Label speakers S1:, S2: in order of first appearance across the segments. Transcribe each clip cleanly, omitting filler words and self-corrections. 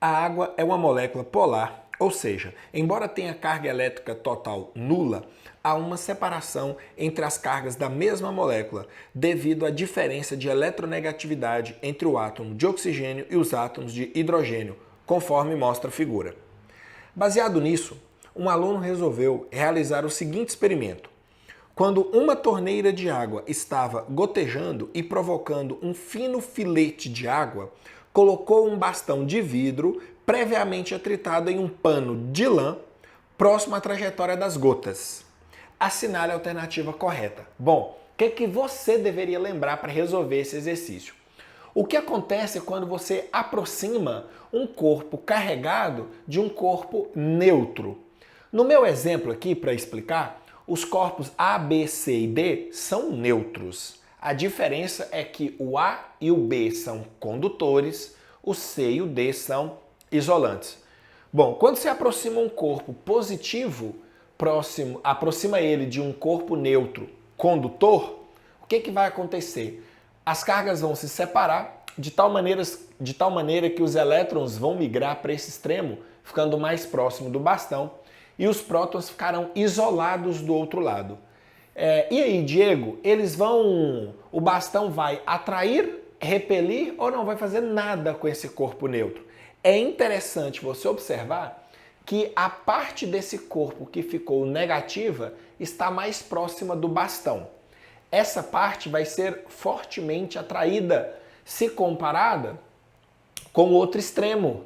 S1: A água é uma molécula polar, ou seja, embora tenha carga elétrica total nula, há uma separação entre as cargas da mesma molécula devido à diferença de eletronegatividade entre o átomo de oxigênio e os átomos de hidrogênio, conforme mostra a figura. Baseado nisso, um aluno resolveu realizar o seguinte experimento. Quando uma torneira de água estava gotejando e provocando um fino filete de água, colocou um bastão de vidro previamente atritado em um pano de lã próximo à trajetória das gotas. Assinale a alternativa correta. Bom, o que você deveria lembrar para resolver esse exercício? O que acontece quando você aproxima um corpo carregado de um corpo neutro? No meu exemplo aqui, para explicar, os corpos A, B, C e D são neutros. A diferença é que o A e o B são condutores, o C e o D são isolantes. Bom, quando se aproxima um corpo positivo, aproxima ele de um corpo neutro condutor, o que vai acontecer? As cargas vão se separar de tal maneira que os elétrons vão migrar para esse extremo, ficando mais próximo do bastão, e os prótons ficarão isolados do outro lado. E aí, Diego, o bastão vai atrair, repelir ou não vai fazer nada com esse corpo neutro? É interessante você observar que a parte desse corpo que ficou negativa está mais próxima do bastão. Essa parte vai ser fortemente atraída se comparada com o outro extremo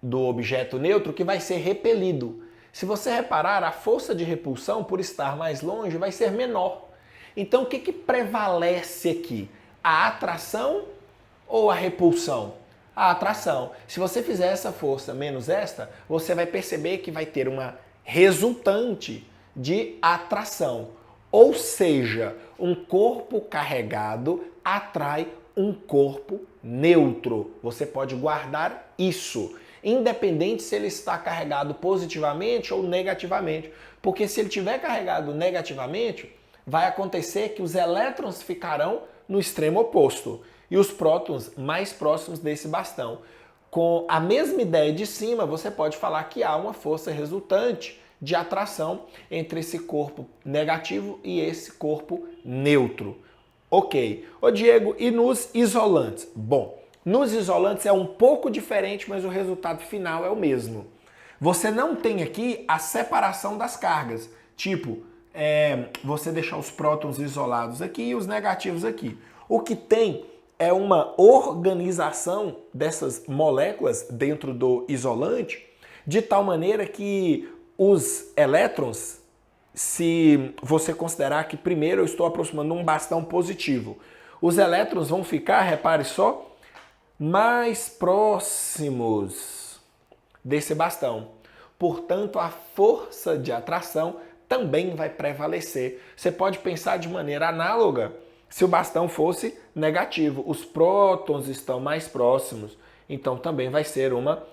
S1: do objeto neutro, que vai ser repelido. Se você reparar, a força de repulsão, por estar mais longe, vai ser menor. Então, o que prevalece aqui? A atração ou a repulsão? A atração. Se você fizer essa força menos esta, você vai perceber que vai ter uma resultante de atração. Ou seja, um corpo carregado atrai um corpo neutro. Você pode guardar isso, independente se ele está carregado positivamente ou negativamente. Porque se ele estiver carregado negativamente, vai acontecer que os elétrons ficarão no extremo oposto e os prótons mais próximos desse bastão. Com a mesma ideia de cima, você pode falar que há uma força resultante de atração entre esse corpo negativo e esse corpo neutro. Ok. Ô Diego, e nos isolantes? Bom, nos isolantes é um pouco diferente, mas o resultado final é o mesmo. Você não tem aqui a separação das cargas, tipo, você deixar os prótons isolados aqui e os negativos aqui. O que tem é uma organização dessas moléculas dentro do isolante, de tal maneira que os elétrons, se você considerar que primeiro eu estou aproximando um bastão positivo, os elétrons vão ficar, repare só, mais próximos desse bastão. Portanto, a força de atração também vai prevalecer. Você pode pensar de maneira análoga se o bastão fosse negativo. Os prótons estão mais próximos, então também vai ser uma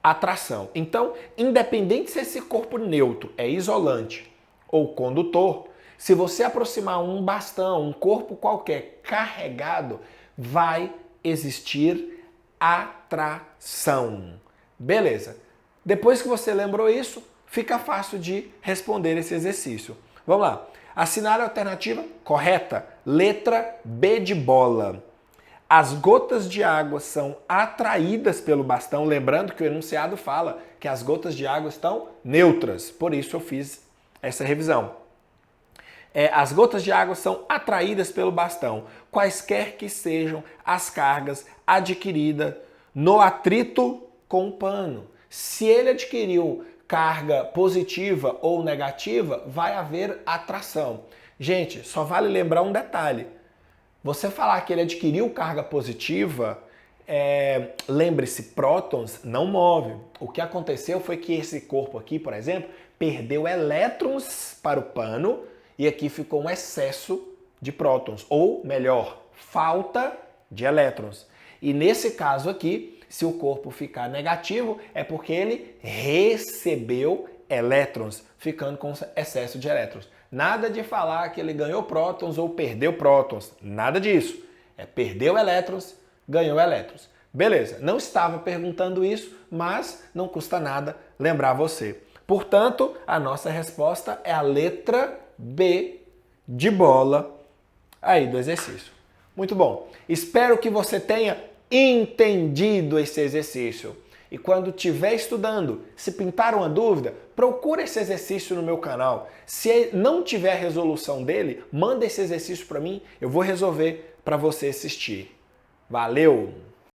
S1: atração. Então, independente se esse corpo neutro é isolante ou condutor, se você aproximar um bastão, um corpo qualquer carregado, vai existir atração. Beleza. Depois que você lembrou isso, fica fácil de responder esse exercício. Vamos lá. Assinale a alternativa correta. Letra B de bola. As gotas de água são atraídas pelo bastão, lembrando que o enunciado fala que as gotas de água estão neutras, por isso eu fiz essa revisão. As gotas de água são atraídas pelo bastão, quaisquer que sejam as cargas adquiridas no atrito com o pano. Se ele adquiriu carga positiva ou negativa, vai haver atração. Gente, só vale lembrar um detalhe. Você falar que ele adquiriu carga positiva, lembre-se, prótons não movem. O que aconteceu foi que esse corpo aqui, por exemplo, perdeu elétrons para o pano e aqui ficou um excesso de prótons, ou melhor, falta de elétrons. E nesse caso aqui, se o corpo ficar negativo, é porque ele recebeu elétrons, ficando com excesso de elétrons. Nada de falar que ele ganhou prótons ou perdeu prótons. Nada disso. Perdeu elétrons, ganhou elétrons. Beleza, não estava perguntando isso, mas não custa nada lembrar você. Portanto, a nossa resposta é a letra B de bola aí do exercício. Muito bom. Espero que você tenha entendido esse exercício. E quando estiver estudando, se pintar uma dúvida, procura esse exercício no meu canal. Se não tiver a resolução dele, manda esse exercício para mim, eu vou resolver para você assistir. Valeu!